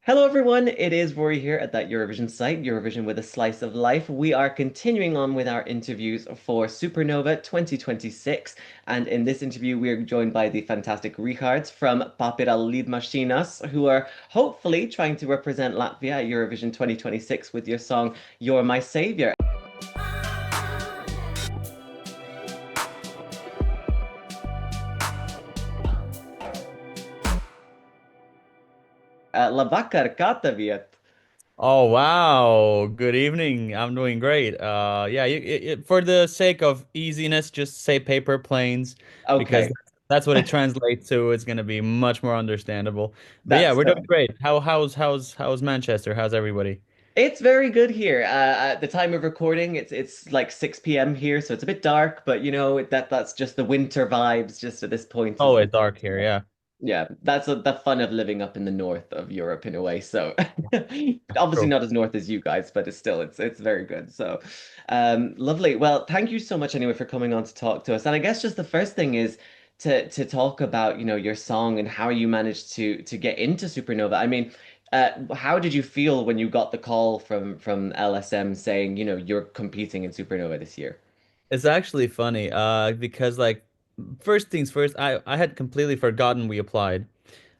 Hello, everyone. It is Rory here at that Eurovision site, Eurovision with a Slice of Life. We are continuing on with our interviews for Supernova 2026. And in this interview, we are joined by the fantastic Rihards from Papīra Lidmašīnas, who are hopefully trying to represent Latvia at Eurovision 2026 with your song, You're My Saviour. Labvakar, kā tev iet? Oh wow. Good evening. I'm doing great. Yeah, for the sake of easiness, just say paper planes because Okay, that's what it translates to. It's gonna be much more understandable. But yeah, that's we're doing perfect. great. How's Manchester? How's everybody? It's very good here. At the time of recording, it's like 6 p.m. here, so it's a bit dark, but that's just the winter vibes just at this point Oh, is it's dark here, yeah. yeah, that's the fun of living up in the north of Europe in a way. So obviously True. not as north as you guys, but it's very good. So lovely. Well, thank you so much anyway for coming on to talk to us. And I guess just the first thing is to talk about, your song and how you managed to get into Supernova. I mean, how did you feel when you got the call from LSM saying, you're competing in Supernova this year? It's actually funny, because like first things first, I had completely forgotten we applied.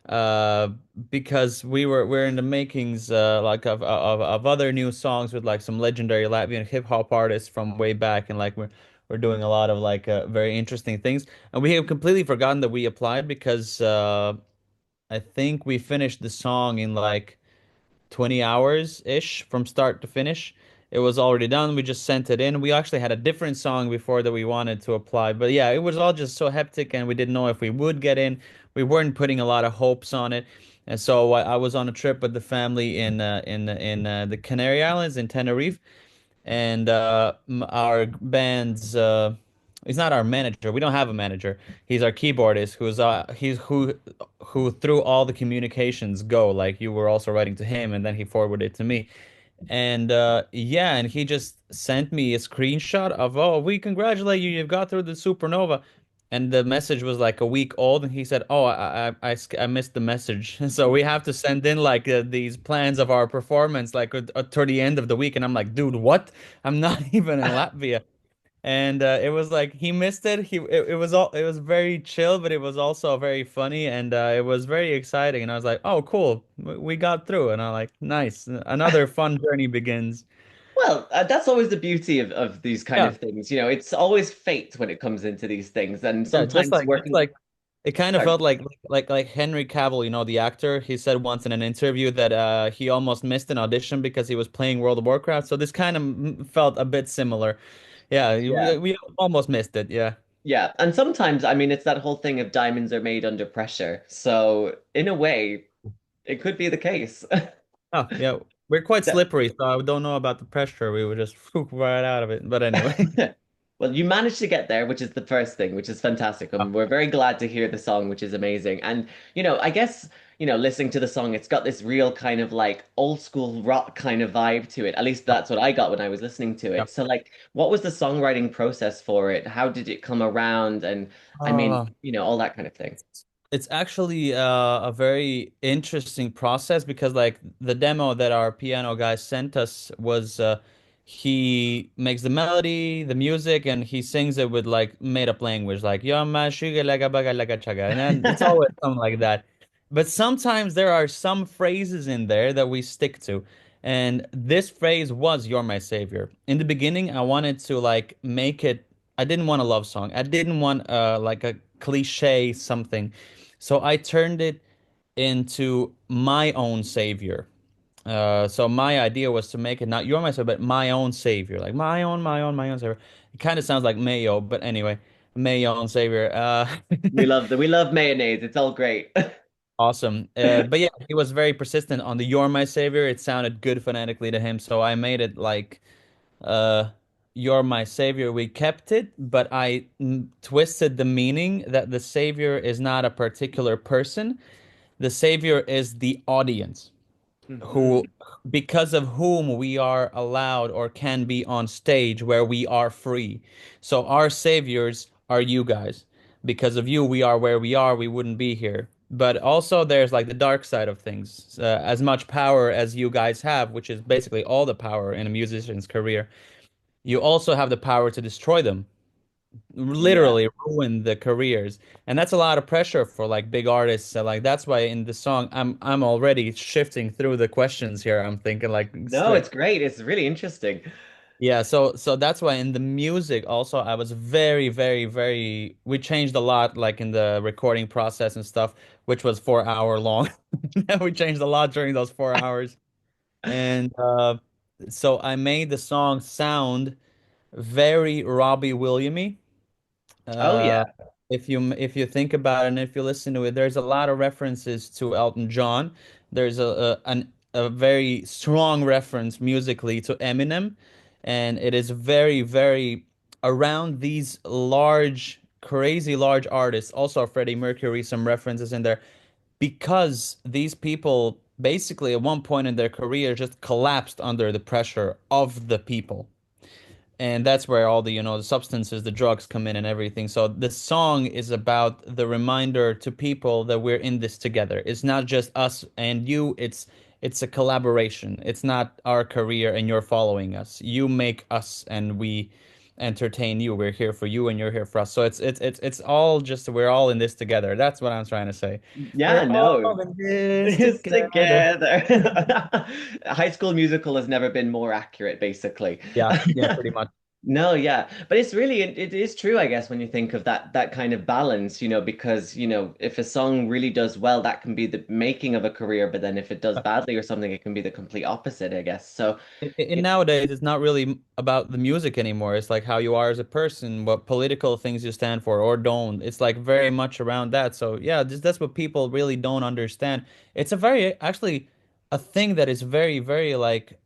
uh because we're in the makings like of other new songs with like some legendary Latvian hip hop artists from way back, and like we're doing a lot of like very interesting things, and we have completely forgotten that we applied because I think we finished the song in like 20 hours ish from start to finish. It was already done. We just sent it in. We actually had a different song before that we wanted to apply. But yeah, it was all just so hectic and we didn't know if we would get in. We weren't putting a lot of hopes on it. And so I was on a trip with the family in the Canary Islands in Tenerife, and our band's he's not our manager. We don't have a manager. He's our keyboardist he's who through all the communications go. Like you were also writing to him and then he forwarded it to me. And yeah, and he just sent me a screenshot of, "Oh, we congratulate you. You've got through the Supernova." And the message was like a week old, and he said, "Oh, I missed the message." So we have to send in like these plans of our performance like toward the end of the week. And I'm like, "Dude, what? I'm not even in Latvia." And it was like he missed it. It was very chill, but it was also very funny, and it was very exciting. And I was like, "Oh, cool, we got through." And I'm like, "Nice, another fun journey begins." Well, that's always the beauty of these kind Yeah, of things. It's always fate when it comes into these things. And yeah, sometimes just working, like it kind of sorry, felt like Henry Cavill, the actor. He said once in an interview that he almost missed an audition because he was playing World of Warcraft. So this kind of felt a bit similar. Yeah, yeah, we almost missed it. Yeah. yeah. And sometimes, I mean, it's that whole thing of diamonds are made under pressure. So in a way, it could be the case. Oh, yeah. We're quite slippery, so I don't know about the pressure. We would just right out of it. But anyway. Well, you managed to get there, which is the first thing, which is fantastic. And we're very glad to hear the song, which is amazing. And, I guess, listening to the song, it's got this real kind of like old school rock kind of vibe to it. At least that's what I got when I was listening to Yeah. it. So, like, what was the songwriting process for it? How did it come around? And I mean, Uh, all that kind of thing. it's actually a very interesting process because like the demo that our piano guy sent us was he makes the melody, the music, and he sings it with like made up language like "Yama shuga laga baga laga chaga," and then it's always something like that. But sometimes there are some phrases in there that we stick to. And this phrase was "You're My Savior." In the beginning, I wanted to like make it, I didn't want a love song. I didn't want like a cliche something. So I turned it into my own savior. So my idea was to make it not "You're My Savior," but my own savior, like my own savior. It kind of sounds like Mayo, but anyway, my own savior. We love mayonnaise. It's all great. Awesome. But yeah, he was very persistent on the "You're My Savior." It sounded good phonetically to him, so I made it like uh, "You're My Savior." We kept it, but I twisted the meaning that the savior is not a particular person. The savior is the audience who, Hmm. because of whom we are allowed or can be on stage where we are free. So our saviors are you guys. Because of you, we are where we are. We wouldn't be here. But also there's like the dark side of things. As much power as you guys have, which is basically all the power in a musician's career, you also have the power to destroy them, Yeah. literally ruin the careers. And that's a lot of pressure for like big artists. So like that's why in the song I'm already shifting through the questions here. I'm thinking like No, straight. it's great. It's really interesting. Yeah, so that's why in the music also I was very, very, very we changed a lot like in the recording process and stuff, which was 4 hour long. We changed a lot during those 4 hours. And so I made the song sound very Robbie Williams. Oh Uh, yeah. if you think about it and if you listen to it, there's a lot of references to Elton John. There's a very strong reference musically to Eminem, and it is very, very around these large, crazy large artists. Also, Freddie Mercury, some references in there because these people basically at one point in their career just collapsed under the pressure of the people. And that's where all the, the substances, the drugs come in and everything. So the song is about the reminder to people that we're in this together. It's not just us and you, it's a collaboration. It's not our career and you're following us. You make us and we entertain you. We're here for you and you're here for us. So it's all just we're all in this together. That's what I'm trying to say. Yeah, We're no. all in this It's together. together. High School Musical has never been more accurate, basically. Yeah, yeah, pretty much. No, yeah, but it's really it is true, I guess, when you think of that kind of balance, because if a song really does well, that can be the making of a career, but then if it does badly or something, it can be the complete opposite, I guess. So, In nowadays, it's not really about the music anymore. It's like how you are as a person, what political things you stand for or don't. It's like very much around that. So yeah, that's what people really don't understand. It's a very actually a thing that is very, very like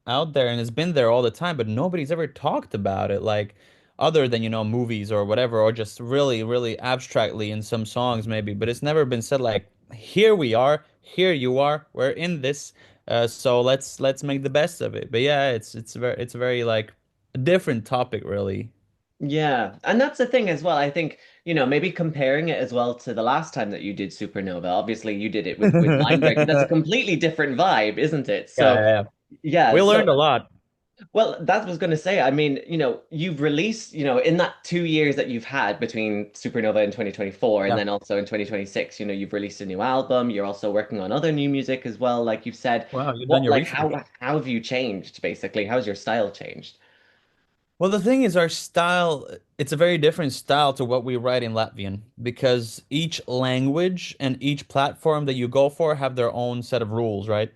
out there and has been there all the time, but nobody's ever talked about it, like other than, movies or whatever, or just really, really abstractly in some songs maybe, but it's never been said like, here we are, here you are, we're in this, so let's make the best of it. But yeah, it's very like a different topic, really. yeah, and that's the thing as well. I think, maybe comparing it as well to the last time that you did Supernova. Obviously, you did it with Mindbreaker. That's a Yeah, completely different vibe, isn't it? yeah, So, yeah. yeah, We so learned a lot. well, that was going to say, I mean, you've released, in that 2 years that you've had between Supernova in 2024 and Yeah. then also in 2026, you've released a new album. You're also working on other new music as well, like you've said. Wow, you've done What, your like, research. how have you changed, basically? How's your style changed? Well, the thing is, our style, it's a very different style to what we write in Latvian because each language and each platform that you go for have their own set of rules, right?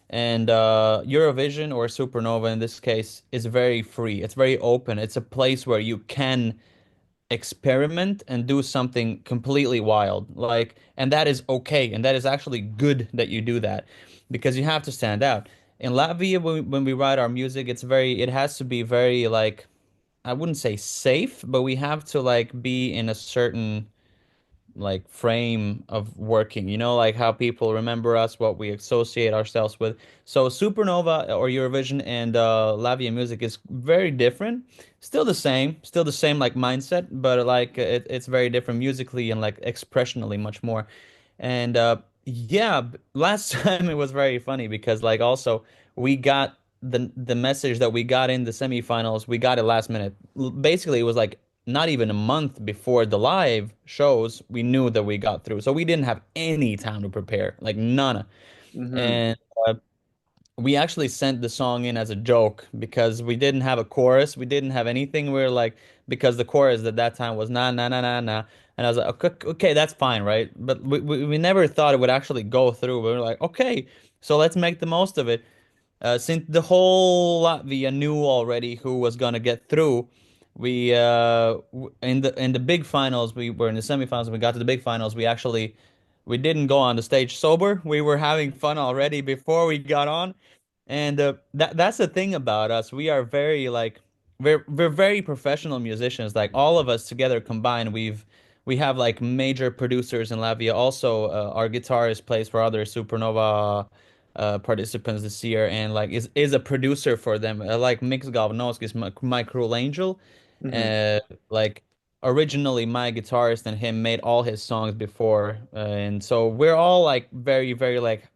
And Eurovision or Supernova in this case is very free. It's very open. It's a place where you can experiment and do something completely wild. Like, and that is okay. And that is actually good that you do that because you have to stand out. In Latvia, when we write our music, it has to be very like, I wouldn't say safe, but we have to like be in a certain like frame of working, like how people remember us, what we associate ourselves with. So Supernova or Eurovision and Lavia music is very different. Still the same like mindset, but like it's very different musically and like expressionally much more. And yeah, last time it was very funny because like also we got the message that we got in the semifinals, we got it last minute. Basically, it was like not even a month before the live shows, we knew that we got through. So we didn't have any time to prepare, like none. Hmm. And we actually sent the song in as a joke because we didn't have a chorus. We didn't have anything. We were like, because the chorus at that time was na na na na na. And I was like, okay, okay, that's fine, right? But we never thought it would actually go through. We were like, okay, so let's make the most of it. Since the whole Latvia knew already who was gonna get through, we in the big finals, we were in the semifinals. We got to the big finals. We didn't go on the stage sober. We were having fun already before we got on, and that's the thing about us. We are very like we're very professional musicians. Like all of us together combined, we have like major producers in Latvia. Also, our guitarist plays for other Supernova participants this year, and like is a producer for them. Like Miks Galvanovskis, my cruel angel, Hmm. uh, like. originally my guitarist and him made all his songs before, and so we're all like very, very like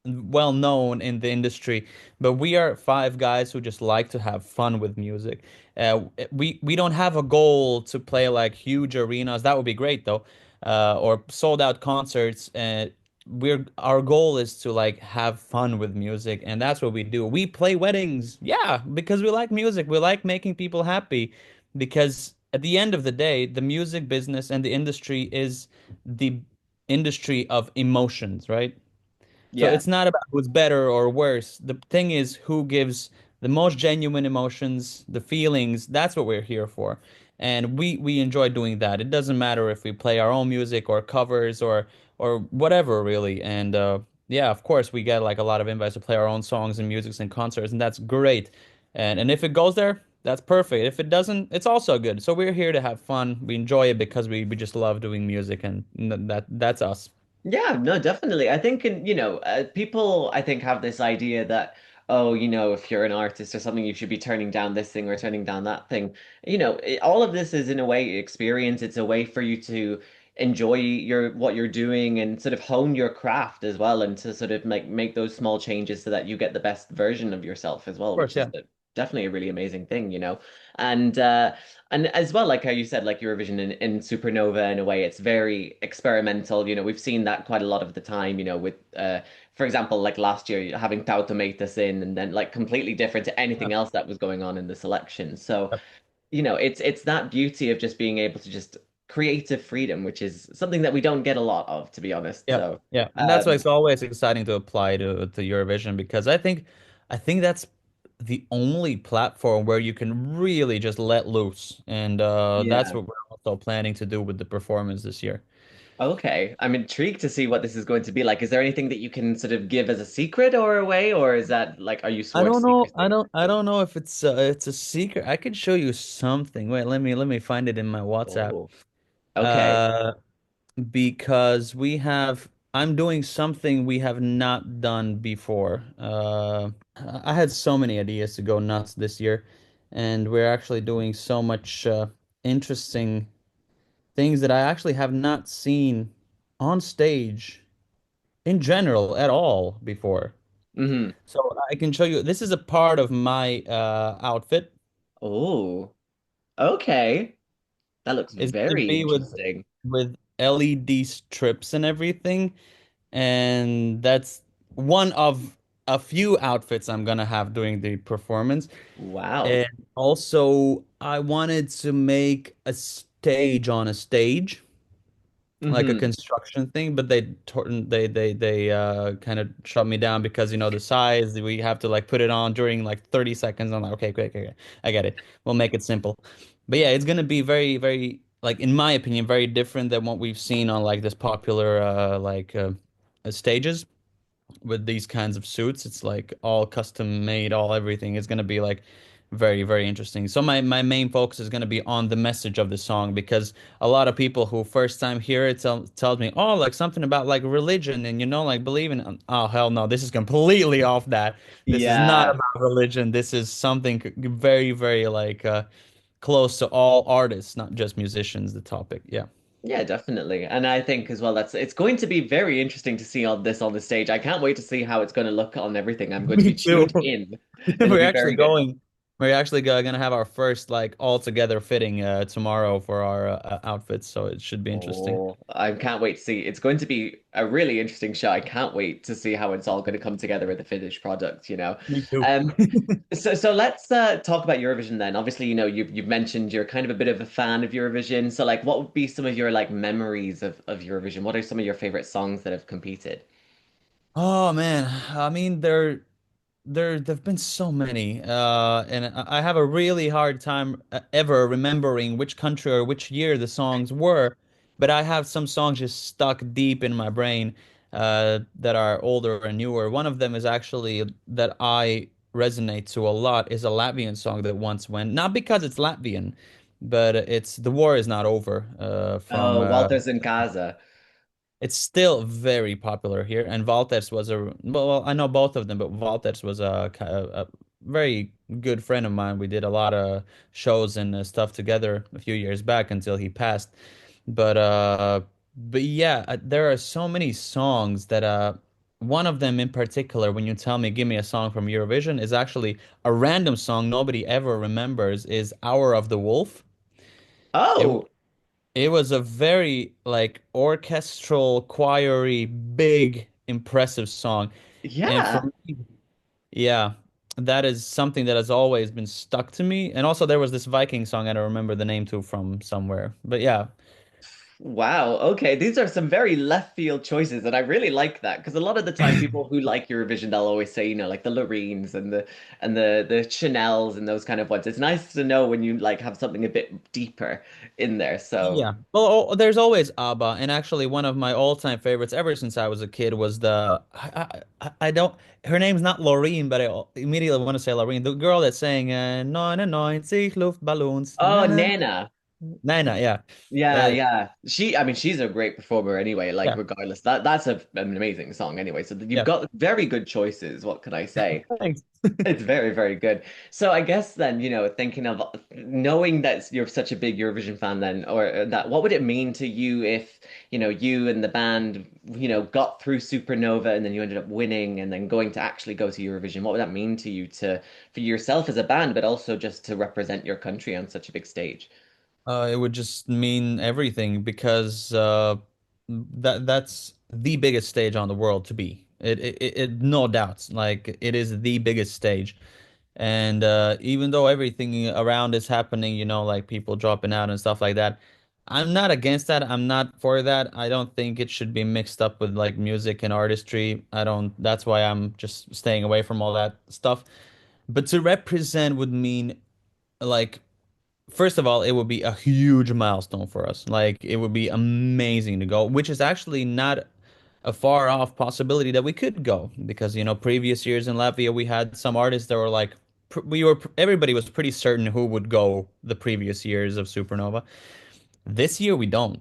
well known in the industry, but we are five guys who just like to have fun with music. We don't have a goal to play like huge arenas. That would be great though, or sold out concerts. We're our goal is to like have fun with music, and that's what we do. We play weddings, yeah, because we like music. We like making people happy, because at the end of the day, the music business and the industry is the industry of emotions, right? So Yeah. it's not about who's better or worse. The thing is who gives the most genuine emotions, the feelings. That's what we're here for. And we enjoy doing that. It doesn't matter if we play our own music or covers or whatever really. And yeah, of course we get like a lot of invites to play our own songs and musics and concerts, and that's great. And if it goes there, that's perfect. If it doesn't, it's also good. So we're here to have fun. We enjoy it because we just love doing music, and that's us. Yeah, no, definitely. I think, people, I think, have this idea that, oh, if you're an artist or something, you should be turning down this thing or turning down that thing. All of this is in a way experience. It's a way for you to enjoy what you're doing and sort of hone your craft as well, and to sort of make those small changes so that you get the best version of yourself as Of well, course, which is yeah. definitely a really amazing thing. And and as well, like how you said, like Eurovision in Supernova, in a way, it's very experimental. We've seen that quite a lot of the time, with for example, like last year, having Tauta Meitas in, and then like completely different to anything else that was going on in the selection. So, it's that beauty of just being able to just creative freedom, which is something that we don't get a lot of, to be honest. Yeah, So, yeah, and that's why um, it's always exciting to apply to Eurovision, because I think that's the only platform where you can really just let loose, and that's yeah. what we're also planning to do with the performance this year. Okay. I'm intrigued to see what this is going to be like. Is there anything that you can sort of give as a secret or a way, or is that like, are you I swore to don't know. I secrecy? don't. I don't know if it's a secret. I could show you something. Wait, let me find it in my WhatsApp. Oh, okay. Uh, because I'm doing something we have not done before. I had so many ideas to go nuts this year, and we're actually doing so much interesting things that I actually have not seen on stage in general at all before. Hmm. So I can show you. This is a part of my outfit. Oh, okay. That looks It's gonna very be interesting. with LED strips and everything. And that's one of a few outfits I'm gonna have during the performance. Wow. And also, I wanted to make a stage on a stage, like a Hmm. construction thing, but they kind of shut me down because the size. We have to like put it on during like 30 seconds. I'm like, okay, okay, okay, okay. I get it. We'll make it simple. But yeah, it's gonna be very, very like in my opinion, very different than what we've seen on like this popular stages with these kinds of suits. It's like all custom made, all everything. It's gonna be like very, very interesting. So my main focus is gonna be on the message of the song, because a lot of people who first time hear it tells me, oh, like something about like religion and like believing. Oh hell no, this is completely off that. This is not Yeah. about religion. This is something very, very like close to all artists, not just musicians. The topic, yeah. Yeah, definitely. And I think as well it's going to be very interesting to see all this on the stage. I can't wait to see how it's going to look on everything. I'm going to be Me too. tuned in. It'll We're be actually very good. going. We're actually gonna have our first like all together fitting tomorrow for our outfits, so it should be interesting. Oh, I can't wait to see. It's going to be a really interesting show. I can't wait to see how it's all going to come together with the finished product. Me too. Um, so let's talk about Eurovision then. Obviously, you've mentioned you're kind of a bit of a fan of Eurovision. So like what would be some of your like memories of Eurovision? What are some of your favorite songs that have competed? Oh man, I mean there've been so many, and I have a really hard time ever remembering which country or which year the songs were, but I have some songs just stuck deep in my brain that are older and newer. One of them is actually that I resonate to a lot is a Latvian song that once went, not because it's Latvian, but it's "The War Is Not Over" from Oh, Walters in Casa. it's still very popular here, and Valters was I know both of them, but Valters was very good friend of mine. We did a lot of shows and stuff together a few years back until he passed. But uh, but yeah, there are so many songs that one of them in particular, when you tell me give me a song from Eurovision, is actually a random song nobody ever remembers, is Hour of the Wolf. It Oh, it was a very like orchestral, choiry, big, impressive song. And for yeah. me, yeah, that is something that has always been stuck to me. And also there was this Viking song I don't remember the name to from somewhere. But yeah. Wow. Okay. These are some very left field choices, and I really like that because a lot of the time people who like Eurovision, they'll always say, like the Loreens and the Chanels and those kind of ones. It's nice to know when you like have something a bit deeper in there. So, Yeah. Well, there's always ABBA, and actually one of my all-time favorites ever since I was a kid was I don't her name's not Loreen, but I immediately want to say Loreen, the girl that sang 99 Luftballons. oh, Na, na, Nana. Nina, yeah. Yeah, Uh, yeah. I mean, she's a great performer anyway, like yeah. regardless. That's an amazing song anyway. So you've Yeah. got very good choices. What can I say? Thanks. It's very, very good. So I guess then, thinking of knowing that you're such a big Eurovision fan then, or that, what would it mean to you if, you and the band, got through Supernova and then you ended up winning and then going to actually go to Eurovision? What would that mean to you for yourself as a band, but also just to represent your country on such a big stage? It would just mean everything because that's the biggest stage on the world to be. No doubts. Like it is the biggest stage. And even though everything around is happening, like people dropping out and stuff like that, I'm not against that. I'm not for that. I don't think it should be mixed up with like music and artistry. I don't, that's why I'm just staying away from all that stuff. But to represent would mean like first of all, it would be a huge milestone for us. Like it would be amazing to go, which is actually not a far off possibility that we could go because previous years in Latvia we had some artists that were like everybody was pretty certain who would go the previous years of Supernova. This year we don't.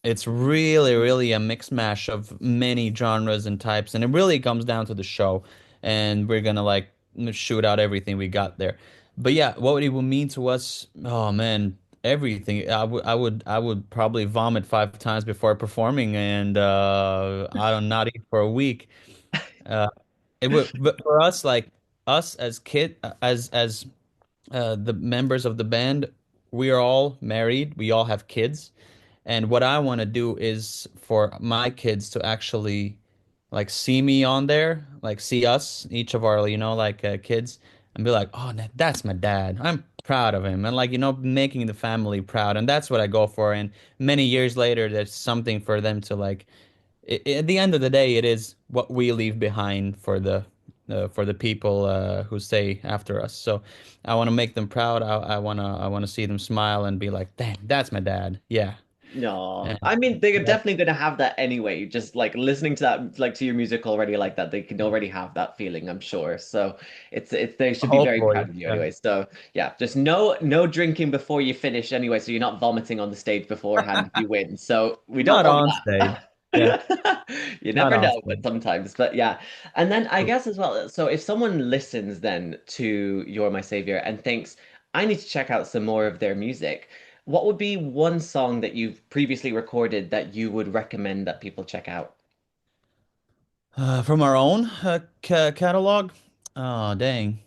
It's really, really a mix mash of many genres and types, and it really comes down to the show. And we're gonna like shoot out everything we got there. But yeah, what it would mean to us, oh man, everything. I would probably vomit 5 times before performing, and I don't not eat for a week. Uh, it would, but for us, like us as the members of the band, we are all married. We all have kids. And what I want to do is for my kids to actually like see me on there, like see us, each of our, like kids, and be like, oh, that's my dad. I'm proud of him. And like, making the family proud. And that's what I go for. And many years later, there's something for them to like, at the end of the day, it is what we leave behind for the people who stay after us. So I want to make them proud. I want to see them smile and be like, "Dang, that's my dad." Yeah. No, And I mean they're yeah. definitely gonna have that anyway. Just like listening to that, like to your music already, like that, they can already have that feeling, I'm sure. So it's they should be very proud Hopefully, of you yeah. anyway. So yeah, just no drinking before you finish anyway, so you're not vomiting on the stage beforehand if you win. So we don't Not want on stage. Yeah, that. You not never on know, but stage. sometimes. But yeah, and then I guess as well. So if someone listens then to You're My Savior and thinks I need to check out some more of their music. What would be one song that you've previously recorded that you would recommend that people check out? From our own catalog. Oh, dang.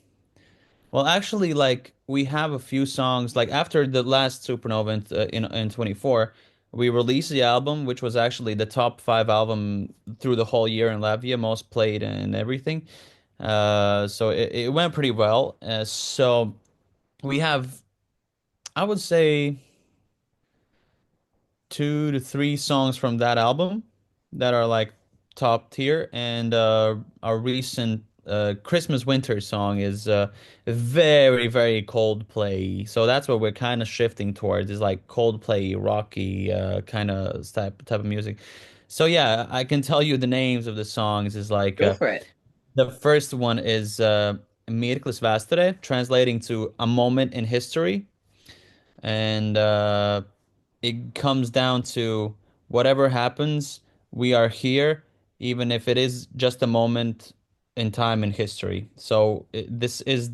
Well, actually, like we have a few songs. Like after the last Supernova in 24, we released the album, which was actually the top five album through the whole year in Latvia, most played and everything. So it went pretty well. So we have, I would say, 2 to 3 songs from that album that are like top tier, and our recent Christmas Winter song is very, very Coldplay. So that's what we're kind of shifting towards is like Coldplay, rocky kind of type of music. So yeah, I can tell you the names of the songs is like Go for it. the first one is Mirklis Vēsturē, translating to a moment in history, and it comes down to whatever happens, we are here, even if it is just a moment in time in history. So this is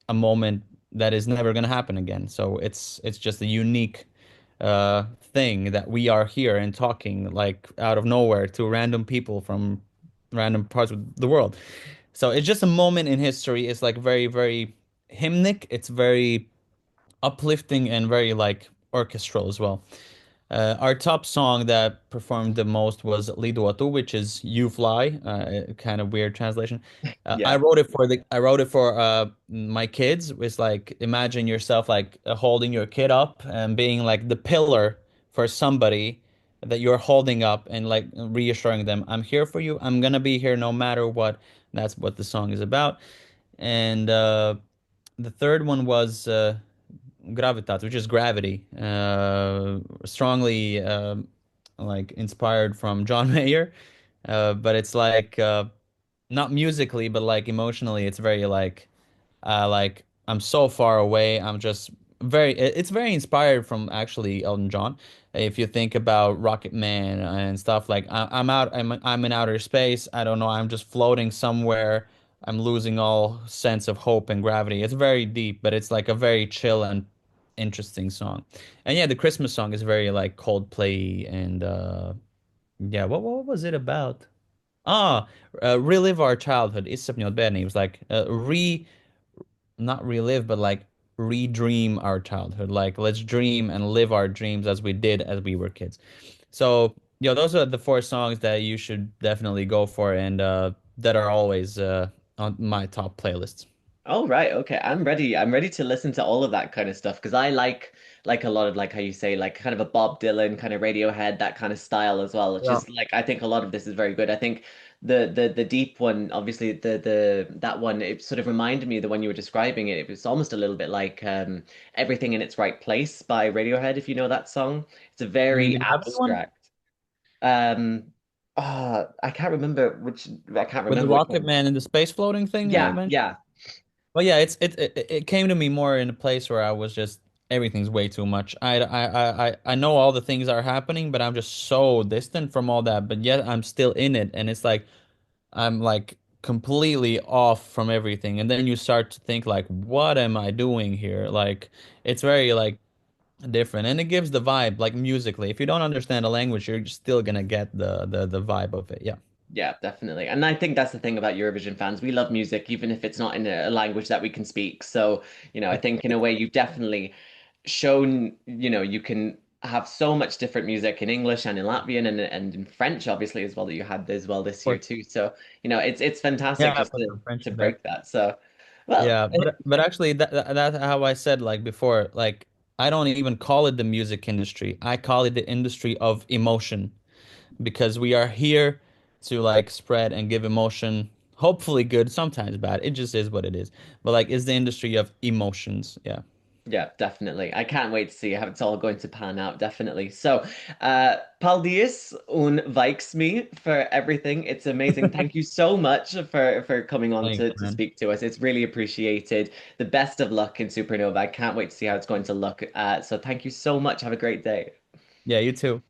a moment that is never going to happen again. So it's just a unique thing that we are here and talking like out of nowhere to random people from random parts of the world. So it's just a moment in history. It's like very, very hymnic. It's very uplifting and very like orchestral as well. Our top song that performed the most was Liduotu, which is "You Fly," kind of weird translation. Yeah. I wrote it for my kids. It's like imagine yourself like holding your kid up and being like the pillar for somebody that you're holding up and like reassuring them, "I'm here for you. I'm gonna be here no matter what." That's what the song is about. And the third one was gravitas, which is gravity, strongly like inspired from John Mayer, but it's like not musically, but like emotionally, it's very like I'm so far away. I'm just it's very inspired from actually Elton John. If you think about Rocket Man and stuff like I'm in outer space. I don't know. I'm just floating somewhere. I'm losing all sense of hope and gravity. It's very deep, but it's like a very chill and interesting song. And yeah, the Christmas song is very like Coldplay and yeah, what was it about? Ah, relive our childhood. İstemiyor beni. It was like not relive, but like redream our childhood. Like let's dream and live our dreams as we did as we were kids. So, those are the four songs that you should definitely go for and that are always on my top playlists. Oh, right. Okay. I'm ready. I'm ready to listen to all of that kind of stuff because I like a lot of like how you say like kind of a Bob Dylan kind of Radiohead that kind of style as well. It's Yeah. just like I think a lot of this is very good. I think the deep one, obviously the that one it sort of reminded me of the one you were describing it. It was almost a little bit like Everything in Its Right Place by Radiohead, if you know that song. It's a You mean very the happy one? abstract. Um I can't remember which I can't With the remember which Rocket one. Man and the space floating thing I Yeah, mentioned? yeah. Well, yeah, it came to me more in a place where I was just everything's way too much. I know all the things are happening, but I'm just so distant from all that. But yet I'm still in it, and it's like I'm like completely off from everything. And then you start to think like, what am I doing here? Like it's very like different, and it gives the vibe like musically. If you don't understand the language, you're still gonna get the vibe of it. Yeah. Yeah, definitely. And I think that's the thing about Eurovision fans. We love music, even if it's not in a language that we can speak. So, I think in a way you've definitely shown, you can have so much different music in English and in Latvian and in French, obviously, as well, that you had as well this year too. So, it's fantastic Yeah, I just put some French to in there. break that. So, well, Yeah, but actually that's how I said like before, like I don't even call it the music industry. I call it the industry of emotion because we are here to like spread and give emotion, hopefully good, sometimes bad. It just is what it is. But like it's the industry of emotions. Yeah. yeah, definitely. I can't wait to see how it's all going to pan out, definitely. So, paldies un vikes me for everything. It's amazing. Thank you so much for coming on Thanks, to man. speak to us. It's really appreciated. The best of luck in Supernova. I can't wait to see how it's going to look. So thank you so much. Have a great day. Yeah, you too.